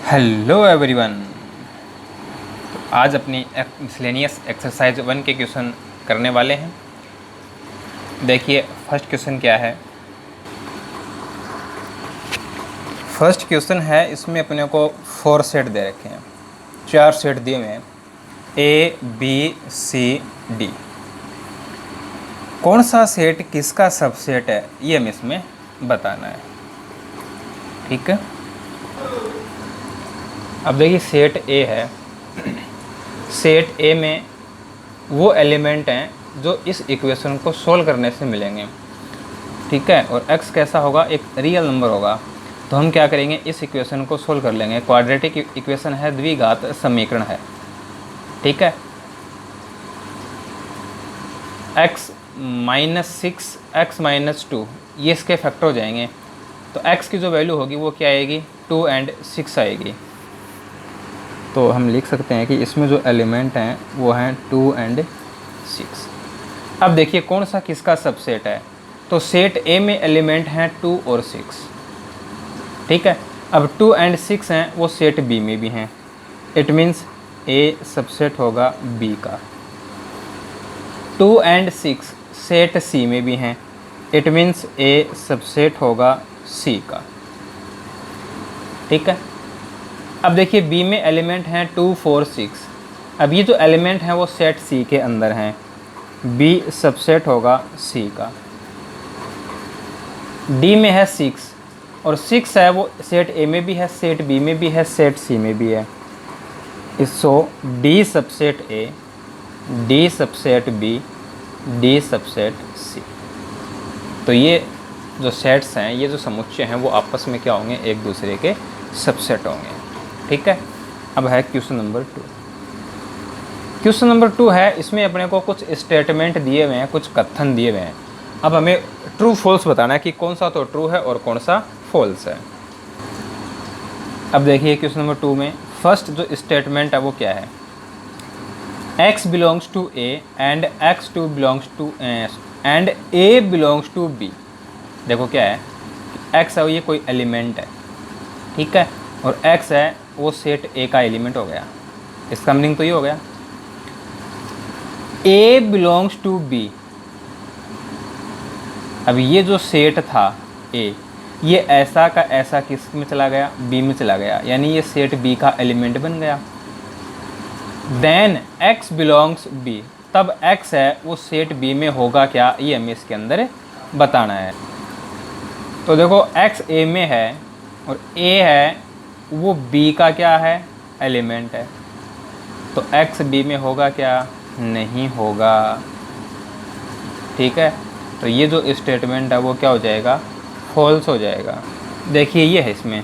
Hello everyone. आज अपनी miscellaneous exercise 1 के क्वेश्चन करने वाले हैं। देखिए फर्स्ट क्वेश्चन क्या है। फर्स्ट क्वेश्चन है, इसमें अपने को 4 सेट दे रखे हैं, 4 सेट दिए हुए हैं ए बी सी डी। कौन सा सेट किसका सबसेट है ये हमें इसमें बताना है। ठीक है, अब देखिए सेट ए है। सेट ए में वो एलिमेंट हैं जो इस इक्वेशन को सोल्व करने से मिलेंगे। ठीक है, और x कैसा होगा, एक रियल नंबर होगा। तो हम क्या करेंगे, इस इक्वेशन को सोल्व कर लेंगे। क्वाड्रेटिक इक्वेशन है, द्विघात समीकरण है। ठीक है, x - 6 x - 2 ये इसके फैक्टर हो जाएंगे। तो x की जो वैल्यू होगी वो क्या आएगी, 2 और 6 आएगी। तो हम लिख सकते हैं कि इसमें जो एलिमेंट हैं वो हैं 2 और 6। अब देखिए कौन सा किसका सबसेट है। तो सेट ए में एलिमेंट हैं 2 और 6। ठीक है, अब 2 और 6 हैं वो सेट बी में भी हैं। इट मीन्स ए सबसेट होगा बी का। 2 और 6 सेट सी में भी हैं। इट मीन्स ए सबसेट होगा सी का। ठीक है, अब देखिए बी में एलिमेंट हैं 2 4 6। अब ये जो एलिमेंट हैं वो सेट सी के अंदर हैं। बी सबसेट होगा सी का। डी में है 6 और 6 है वो सेट ए में भी है, सेट बी में भी है, सेट सी में भी है। So D subset A, D subset B, D subset C. तो ये जो सेट्स हैं, ये जो समुच्चय हैं वो आपस में क्या होंगे, एक दूसरे के सबसेट होंगे। ठीक है, अब है क्वेश्चन नंबर 2। क्वेश्चन नंबर 2 है, इसमें अपने को कुछ स्टेटमेंट दिए हुए हैं, कुछ कथन दिए हुए हैं। अब हमें ट्रू फॉल्स बताना है कि कौन सा तो ट्रू है और कौन सा फॉल्स है। अब देखिए क्वेश्चन नंबर 2 में फर्स्ट जो स्टेटमेंट है वो क्या है, x belongs to a and x2 belongs to and a belongs to b। देखो क्या है, x है ये कोई एलिमेंट है। ठीक है, और x है वो सेट a का एलिमेंट हो गया। इसका मीनिंग तो ये हो गया a बिलोंग्स टू b। अब ये जो सेट था a, ये ऐसा का ऐसा किस में चला गया, b में चला गया, यानी ये सेट b का एलिमेंट बन गया। देन x बिलोंग्स b, तब x है वो सेट b में होगा क्या, ये हमें इसके अंदर बताना है। तो देखो x a में है और a है वो b का क्या है, एलिमेंट है। तो x b में होगा क्या, नहीं होगा। ठीक है, तो ये जो स्टेटमेंट है वो क्या हो जाएगा, फॉल्स हो जाएगा। देखिए ये है इसमें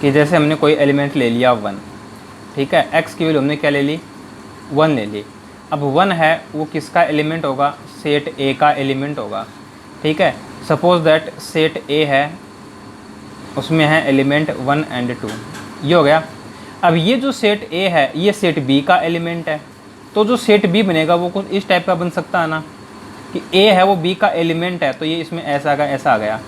कि जैसे हमने कोई एलिमेंट ले लिया 1। ठीक है, x की वैल्यू हमने क्या ले ली, 1 ले ली। अब 1 है वो किसका एलिमेंट होगा, सेट a का एलिमेंट होगा। ठीक है, सपोज दैट सेट a है, उसमें है एलिमेंट 1 और 2, ये हो गया। अब ये जो सेट A है ये सेट B का एलिमेंट है। तो जो सेट B बनेगा वो कुछ इस टाइप का बन सकता है ना, कि A है वो B का एलिमेंट है, तो ये इसमें ऐसा का ऐसा आ गया।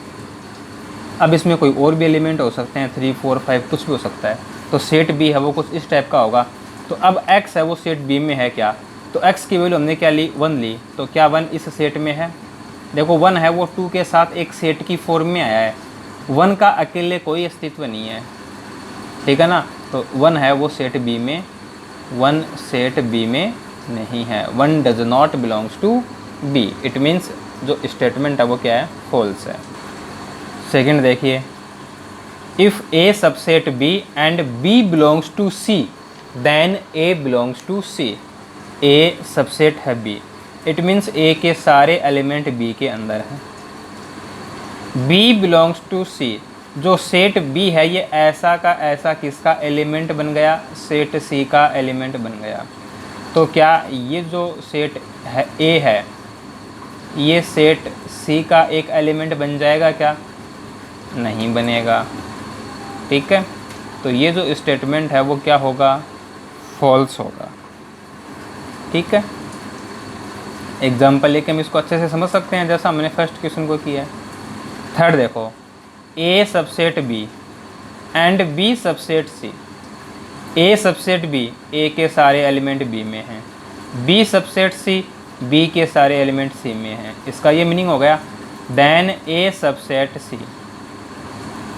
अब इसमें कोई और भी एलिमेंट हो सकते हैं, 3 4 5 कुछ भी हो सकता है। तो सेट B है वो कुछ इस टाइप का होगा। तो अब X है वो सेट B में है क्या, तो X की वैल्यू हमने क्या ली, 1 ली। तो क्या 1 इस सेट में है, देखो 1 है वो 2 के साथ एक सेट की फॉर्म में आया है। 1 का अकेले कोई अस्तित्व नहीं है। ठीक है ना, तो 1 है वो सेट बी में, 1 सेट बी में नहीं है। 1 does not belongs to B. It means जो स्टेटमेंट है वो क्या है, फॉल्स है। सेकंड देखिए, if A subset B and B belongs to C then A belongs to C. A subset है बी, इट मीन्स ए के सारे एलिमेंट बी के अंदर हैं। B बिलोंग्स टू C, जो सेट B है ये ऐसा का ऐसा किसका एलिमेंट बन गया, सेट C का एलिमेंट बन गया। तो क्या ये जो सेट है A है ये सेट C का एक एलिमेंट बन जाएगा क्या, नहीं बनेगा। ठीक है, तो ये जो स्टेटमेंट है वो क्या होगा, फॉल्स होगा। ठीक है, एग्जाम्पल लेके हम इसको अच्छे से समझ सकते हैं जैसा हमने फर्स्ट क्वेश्चन को किया है। थर्ड देखो, A subset B and B subset C, A subset B, A के सारे एलिमेंट बी में हैं, बी सबसेट सी, बी के सारे एलिमेंट सी में हैं। इसका ये मीनिंग हो गया देन ए सबसेट सी।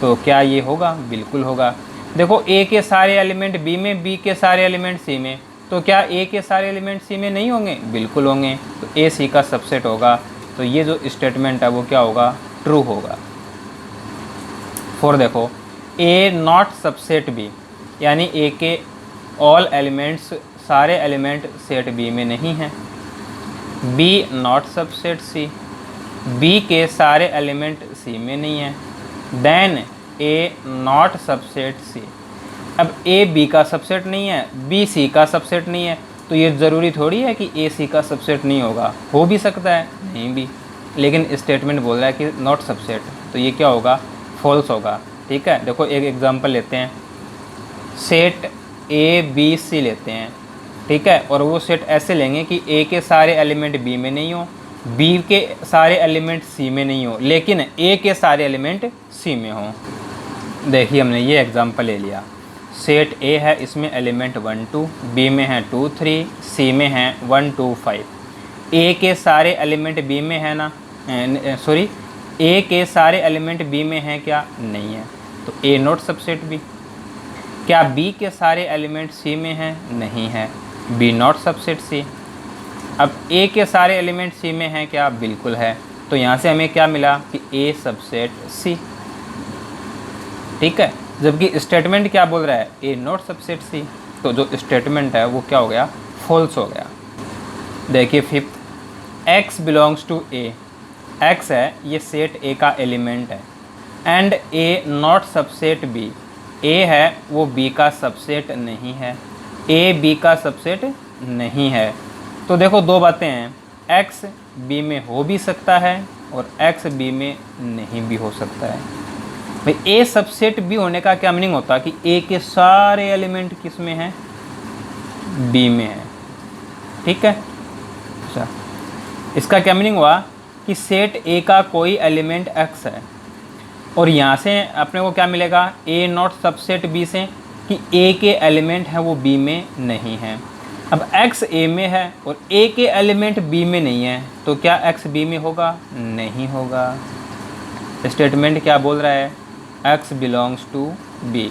तो क्या ये होगा? बिल्कुल होगा। देखो ए के सारे एलिमेंट बी में, बी के सारे एलिमेंट सी में, तो क्या ए के सारे एलिमेंट सी में नहीं होंगे? बिल्कुल होंगे। तो ए सी का सबसेट होगा। तो ये जो स्टेटमेंट है वो क्या होगा? ट्रू होगा। फोर देखो, ए नॉट सबसेट बी, यानी ए के ऑल एलिमेंट्स, सारे एलिमेंट सेट बी में नहीं हैं। B not subset C, B के सारे एलिमेंट सी में नहीं हैं। Then A not subset C. अब ए बी का सबसेट नहीं है, बी सी का सबसेट नहीं है, तो ये ज़रूरी थोड़ी है कि ए सी का सबसेट नहीं होगा, हो भी सकता है, नहीं भी, लेकिन स्टेटमेंट बोल रहा है कि नॉट सबसेट, तो ये क्या होगा? फॉल्स होगा। ठीक है, देखो एक एग्जांपल लेते हैं, सेट ए बी सी लेते हैं, ठीक है, और वो सेट ऐसे लेंगे कि ए के सारे एलिमेंट बी में नहीं हो, बी के सारे एलिमेंट सी में नहीं हो, लेकिन ए के सारे एलिमेंट सी में हो। देखिए हमने ये एग्जांपल ले लिया, सेट ए है, इसमें एलिमेंट 1 2, बी में है 2 3, सी में है 1 2 5। ए के सारे एलिमेंट बी में है ना, सॉरी, ए के सारे एलिमेंट बी में हैं क्या? नहीं है, तो ए नॉट सबसेट बी। क्या बी के सारे एलिमेंट सी में हैं? नहीं है, बी नॉट सबसेट सी। अब ए के सारे एलिमेंट सी में हैं क्या? बिल्कुल है। तो यहाँ से हमें क्या मिला कि ए सबसेट सी। ठीक है, जबकि स्टेटमेंट क्या बोल रहा है? ए नॉट सबसेट सी। तो जो स्टेटमेंट है वो क्या हो गया? फॉल्स हो गया। देखिए fifth, x belongs to A, x है ये सेट ए का एलिमेंट है, and A not subset B, A है वो बी का सबसेट नहीं है, ए बी का सबसेट नहीं है। तो देखो दो बातें हैं, x बी में हो भी सकता है और x बी में नहीं भी हो सकता है। भाई ए सबसेट बी होने का क्या मीनिंग होता है कि ए के सारे एलिमेंट किस में हैं? बी में है। ठीक है, अच्छा, इसका क्या मीनिंग हुआ कि सेट ए का कोई एलिमेंट x है, और यहाँ से अपने को क्या मिलेगा? ए नॉट सबसेट बी से कि ए के एलिमेंट हैं वो बी में नहीं हैं। अब x ए में है और ए के एलिमेंट बी में नहीं है, तो क्या x बी में होगा? नहीं होगा। स्टेटमेंट क्या बोल रहा है? x belongs to B.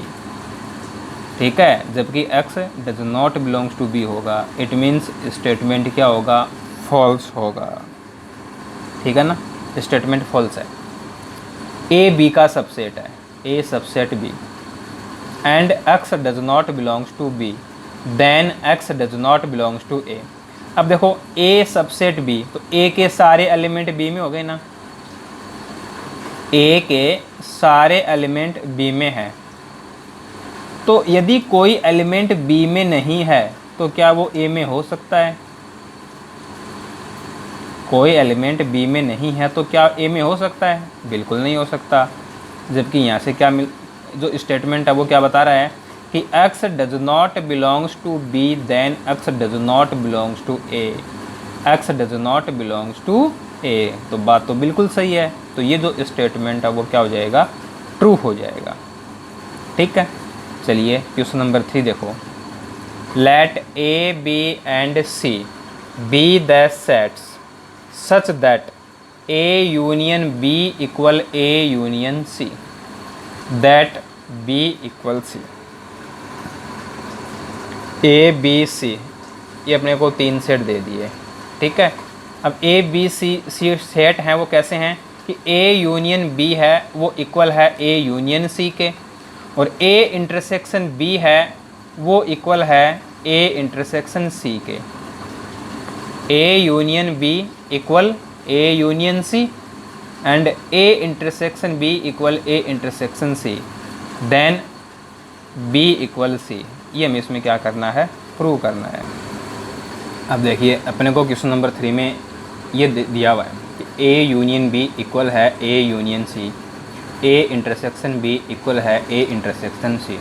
ठीक है, जबकि x does not belongs to B होगा, इट मीन्स स्टेटमेंट क्या होगा? फॉल्स होगा। ठीक है ना, स्टेटमेंट फॉल्स है। ए बी का सबसेट है, A subset B, and x does not belongs to B, then x does not belongs to A. अब देखो a सबसेट b, तो a के सारे एलिमेंट b में हो गए ना, a के सारे एलिमेंट b में है, तो यदि कोई एलिमेंट b में नहीं है तो क्या वो a में हो सकता है? कोई एलिमेंट b में नहीं है तो क्या a में हो सकता है? बिल्कुल नहीं हो सकता। जबकि यहाँ से क्या जो स्टेटमेंट है वो क्या बता रहा है कि x does not belongs to b, then x does not belongs to a, x does not belongs to a। तो बात तो बिल्कुल सही है। तो ये जो स्टेटमेंट है वो क्या हो जाएगा? ट्रू हो जाएगा। ठीक है, चलिए क्वेश्चन नंबर 3 देखो, let a b and c be the sets such that a union b equal a union c, that b equal c। A B C ये अपने को 3 सेट दे दिए। ठीक है, अब ए बी सी सेट हैं वो कैसे हैं कि ए यूनियन बी है वो इक्वल है ए यूनियन सी के, और ए इंटरसेक्शन बी है वो इक्वल है ए इंटरसेक्शन सी के। A union B equal A union C and A intersection B equal A intersection C, then B equal C. ये हमें इसमें क्या करना है? प्रूव करना है। अब देखिए अपने को क्वेश्चन नंबर 3 में ये दिया हुआ है कि ए यूनियन बी इक्वल है A union C, A intersection B equal है ए इंटरसेक्शन सी।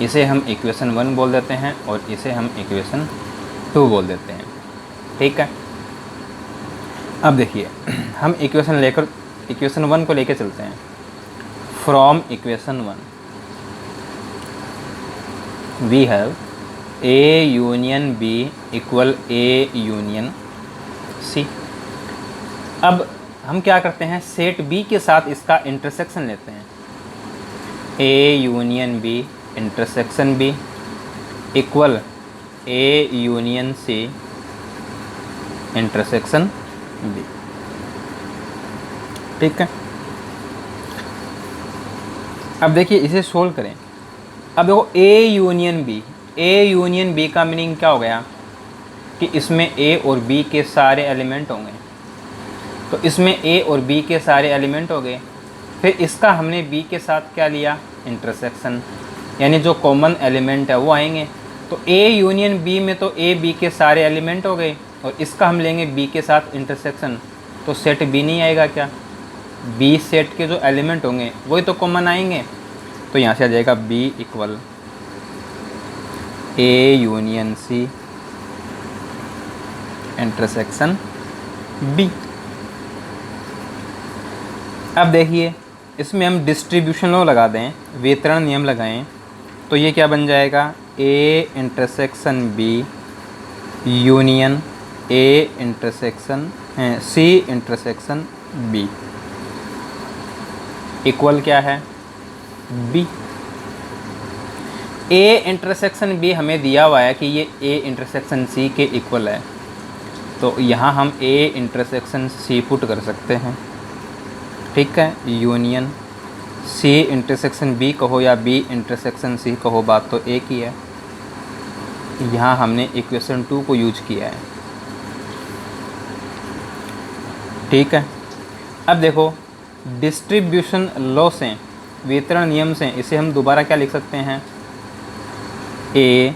इसे हम इक्वेशन 1 बोल देते हैं और इसे हम इक्वेशन 2 बोल देते हैं। ठीक है, अब देखिए हम इक्वेशन 1 को लेकर चलते हैं। From equation 1 we have A union B equal A union C. अब हम क्या करते हैं, सेट बी के साथ इसका इंटरसेक्शन लेते हैं। A union B intersection B equal A union C intersection B. ठीक है, अब देखिए इसे सोल्व करें। अब देखो ए यूनियन बी का मीनिंग क्या हो गया कि इसमें ए और बी के सारे एलिमेंट होंगे। तो इसमें ए और बी के सारे एलिमेंट हो गए, फिर इसका हमने बी के साथ क्या लिया, इंटरसेक्शन, यानी जो कॉमन एलिमेंट है वो आएंगे। तो ए यूनियन बी में तो ए बी के सारे एलिमेंट हो गए, और इसका हम लेंगे बी के साथ इंटरसेक्शन, तो सेट बी नहीं आएगा क्या, बी सेट के जो एलिमेंट होंगे वही तो कॉमन आएंगे। तो यहाँ से आ जाएगा B equal A union C intersection B. अब देखिए इसमें हम डिस्ट्रीब्यूशन लॉ लगा दें, वितरण नियम लगाएं, तो ये क्या बन जाएगा, A intersection B union A intersection C intersection B equal क्या है, बी। ए इंटरसेक्शन बी हमें दिया हुआ है कि ये ए इंटरसेक्शन सी के इक्वल है, तो यहाँ हम ए इंटरसेक्शन सी पुट कर सकते हैं। ठीक है, यूनियन सी इंटरसेक्शन बी कहो या बी इंटरसेक्शन सी कहो, बात तो एक ही है। यहाँ हमने इक्वेशन 2 को यूज किया है। ठीक है, अब देखो डिस्ट्रीब्यूशन लॉ से, वितरण नियम से, इसे हम दोबारा क्या लिख सकते हैं, A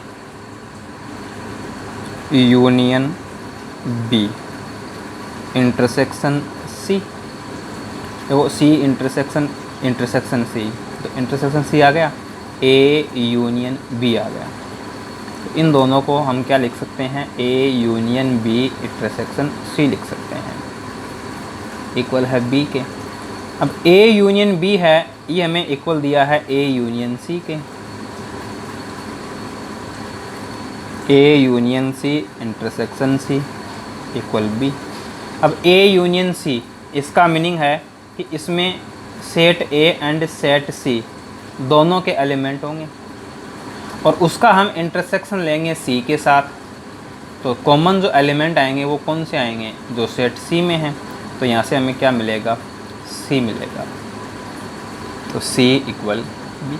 union B intersection C. देखो सी इंटरसेक्शन सी, तो इंटरसेक्शन सी आ गया, ए यूनियन बी आ गया। तो इन दोनों को हम क्या लिख सकते हैं, A union B intersection C लिख सकते हैं, इक्वल है बी के। अब ए यूनियन बी है, ये हमें इक्वल दिया है ए यूनियन सी के, A union C intersection C equal B. अब ए यूनियन सी, इसका मीनिंग है कि इसमें set A and set C दोनों के एलिमेंट होंगे, और उसका हम इंटरसेक्शन लेंगे सी के साथ। तो कॉमन जो एलिमेंट आएंगे वो कौन से आएंगे, जो सेट सी में हैं। तो यहाँ से हमें क्या मिलेगा, सी मिलेगा, तो सी इक्वल बी।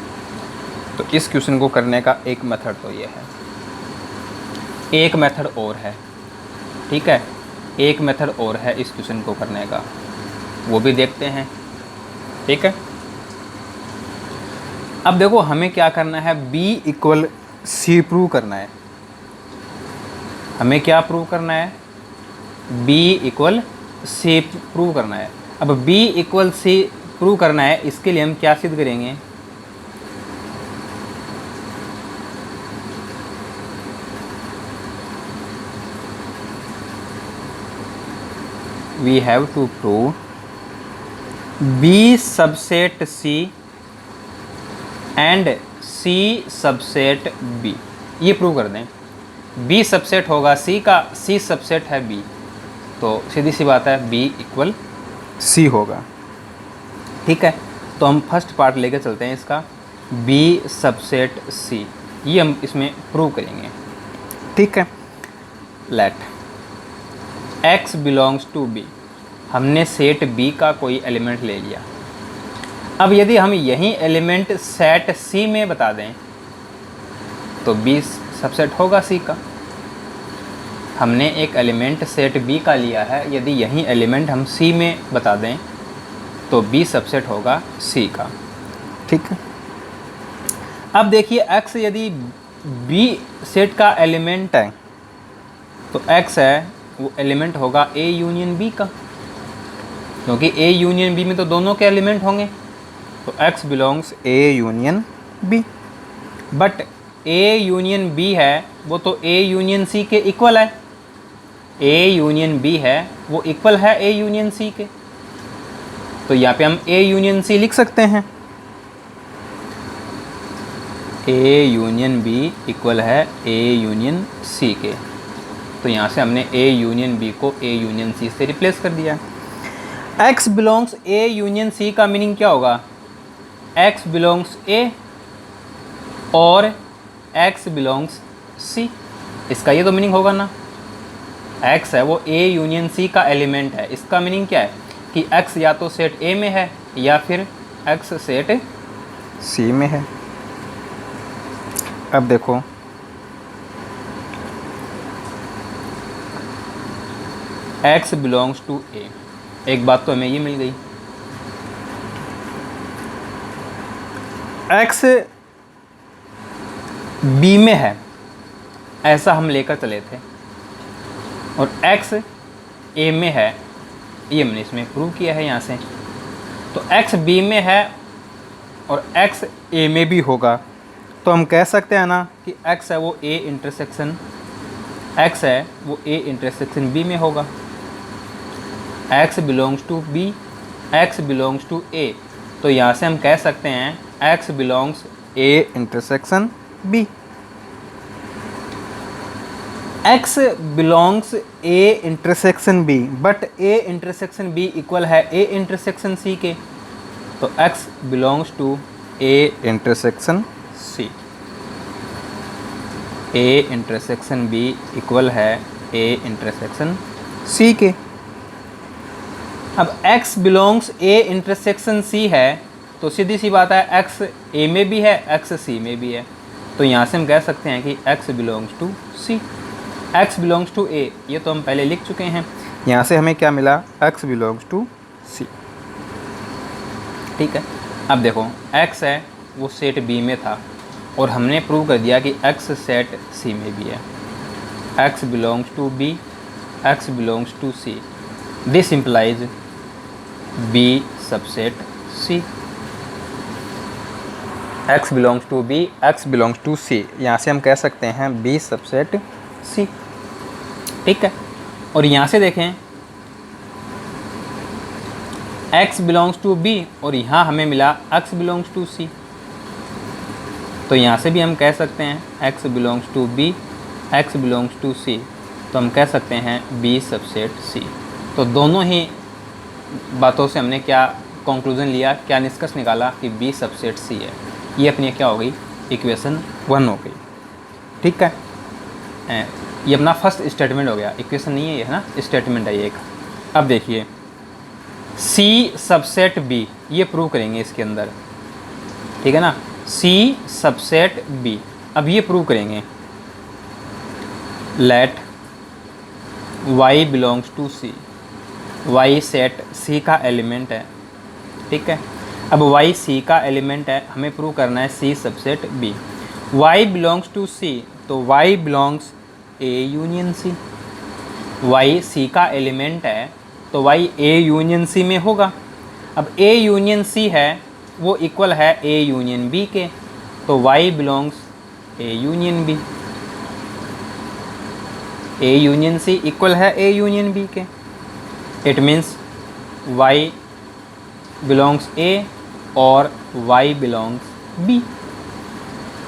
तो इस क्वेश्चन को करने का एक मेथड तो ये है, एक मेथड और है। ठीक है, एक मेथड और है इस क्वेश्चन को करने का, वो भी देखते हैं। ठीक है, अब देखो हमें क्या करना है, b इक्वल सी प्रूव करना है। हमें क्या प्रूव करना है, b इक्वल सी प्रूव करना है। अब b इक्वल सी प्रूव करना है, इसके लिए हम क्या सिद्ध करेंगे, we have to prove B subset C and C subset B। ये प्रूव कर दें, B सबसेट होगा C का, C सबसेट है B, तो सीधी सी बात है B इक्वल C होगा। ठीक है, तो हम फर्स्ट पार्ट लेकर चलते हैं इसका, B सबसेट C, ये हम इसमें प्रूव करेंगे। ठीक है, let X belongs to B, हमने सेट B का कोई एलिमेंट ले लिया। अब यदि हम यही एलिमेंट सेट C में बता दें तो B सबसेट होगा C का। हमने एक एलिमेंट सेट B का लिया है, यदि यही एलिमेंट हम C में बता दें तो B सबसेट होगा C का। ठीक है, अब देखिए X यदि B सेट का एलिमेंट है तो X है वो एलिमेंट होगा A यूनियन B का, क्योंकि A यूनियन B में तो दोनों के एलिमेंट होंगे, तो X belongs A union B। But A union B है वो तो A यूनियन C के इक्वल है, A यूनियन B है वो इक्वल है A यूनियन C के, तो यहाँ पे हम A यूनियन C लिख सकते हैं। ए यूनियन बी इक्वल है ए यूनियन सी के। तो यहाँ से हमने ए यूनियन बी को ए यूनियन सी से रिप्लेस कर दिया। X belongs A union C का मीनिंग क्या होगा? एक्स बिलोंग्स ए और एक्स बिलोंग्स सी, इसका ये तो मीनिंग होगा ना। एक्स है वो ए यूनियन सी का एलिमेंट है, इसका मीनिंग क्या है कि एक्स या तो सेट ए में है या फिर एक्स सेट सी में है। अब देखो एक्स बिलोंग्स टू ए, एक बात तो हमें ये मिल गई, एक्स बी में है ऐसा हम लेकर चले थे, और एक्स ए में है ये हमने इसमें प्रूव किया है यहाँ से। तो एक्स बी में है और एक्स ए में भी होगा, तो हम कह सकते हैं ना कि एक्स है वो ए इंटरसेक्शन एक्स है वो ए इंटरसेक्शन बी में होगा। X belongs to B, X belongs to A, तो यहाँ से हम कह सकते हैं X belongs A intersection B. X belongs A intersection B, but A intersection B equal है ए इंटरसेक्शन सी के, तो X belongs to A intersection C. A intersection B equal है ए इंटरसेक्शन सी के। अब x belongs A intersection C है, तो सीधी सी बात है x ए में भी है x सी में भी है, तो यहाँ से हम कह सकते हैं कि x belongs to C. x belongs to A ये तो हम पहले लिख चुके हैं, यहाँ से हमें क्या मिला? x बिलोंग्स टू सी। ठीक है, अब देखो x है वो सेट B में था और हमने प्रूव कर दिया कि x सेट C में भी है। x belongs to B, x belongs to C, this implies B subset C। x belongs to B, x belongs to C, यहाँ से हम कह सकते हैं B सबसेट C। ठीक है, और यहाँ से देखें x बिलोंग्स टू B और यहाँ हमें मिला x बिलोंग्स टू C, तो यहाँ से भी हम कह सकते हैं x belongs to B, x belongs to C, तो हम कह सकते हैं B सबसेट C। तो दोनों ही बातों से हमने क्या कंक्लूजन लिया, क्या निष्कर्ष निकाला कि B सबसेट C है। ये अपनी क्या हो गई? इक्वेशन 1 हो गई। ठीक है, ये अपना फर्स्ट स्टेटमेंट हो गया, इक्वेशन नहीं है ये, है ना, स्टेटमेंट है ये एक। अब देखिए C सबसेट B, ये प्रूव करेंगे इसके अंदर। ठीक है ना, C सबसेट B, अब ये प्रूव करेंगे। Let y belongs to C, y set C का एलिमेंट है। ठीक है, अब y C का एलिमेंट है, हमें प्रूव करना है C subset B। y belongs to C, तो y belongs A union C। y C का एलिमेंट है तो y A यूनियन C में होगा। अब A यूनियन C है वो इक्वल है A यूनियन B के, तो y belongs A union B। A union C equal है A यूनियन B के, it means y belongs A और y belongs B।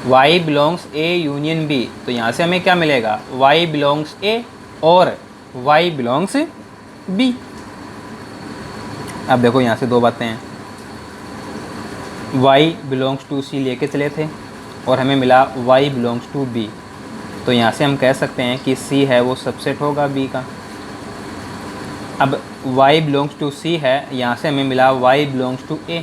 y belongs A union B, तो यहाँ से हमें क्या मिलेगा? y बिलोंग्स A और y बिलोंग्स B। अब देखो यहाँ से दो बातें हैं, y बिलोंग्स टू C लेके चले थे और हमें मिला y बिलोंग्स टू B, तो यहाँ से हम कह सकते हैं कि C है वो सबसेट होगा B का। अब y बिलोंग्स टू C है, यहाँ से हमें मिला y बिलोंग्स टू A।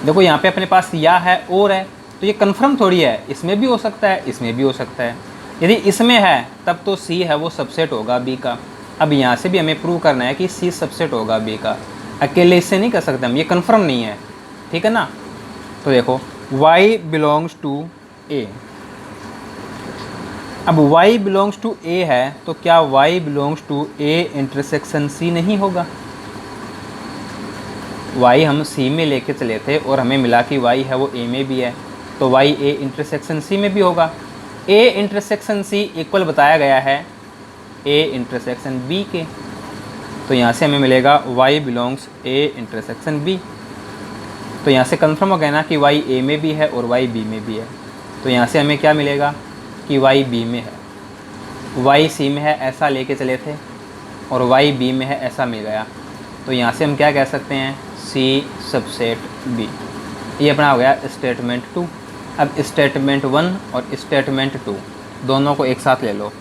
देखो यहाँ पे अपने पास या है और है, तो ये कन्फर्म थोड़ी है, इसमें भी हो सकता है इसमें भी हो सकता है। यदि इसमें है तब तो C है वो सबसेट होगा B का। अब यहाँ से भी हमें प्रूव करना है कि C सबसेट होगा B का, अकेले इससे नहीं कर सकते हम, ये कन्फर्म नहीं है। ठीक है ना, तो देखो y बिलोंग्स टू A, अब y बिलोंग्स टू A है तो क्या y belongs to A intersection C नहीं होगा? y हम C में लेके चले थे और हमें मिला कि y है वो A में भी है, तो y A इंटरसेक्शन C में भी होगा। A इंटरसेक्शन C इक्वल बताया गया है A इंटरसेक्शन B के, तो यहाँ से हमें मिलेगा y belongs A intersection B। तो यहाँ से कंफर्म हो गया ना कि y a में भी है और y b में भी है। तो यहाँ से हमें क्या मिलेगा कि y b में है, y c में है ऐसा लेके चले थे और y b में है ऐसा मिल गया। तो यहाँ से हम क्या कह सकते हैं, c सबसेट b। ये अपना हो गया स्टेटमेंट 2। अब स्टेटमेंट 1 और स्टेटमेंट 2 दोनों को एक साथ ले लो।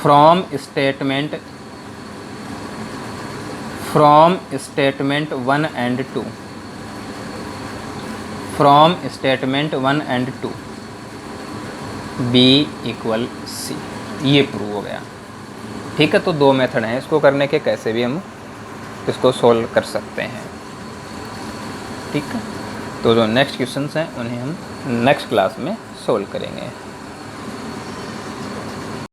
From statement 1 and 2, from statement 1 and 2 b equal c, ये प्रूव हो गया। ठीक है, तो दो मेथड हैं इसको करने के, कैसे भी हम इसको सोल्व कर सकते हैं। ठीक है, तो जो नेक्स्ट क्वेश्चंस हैं उन्हें हम नेक्स्ट क्लास में सोल्व करेंगे।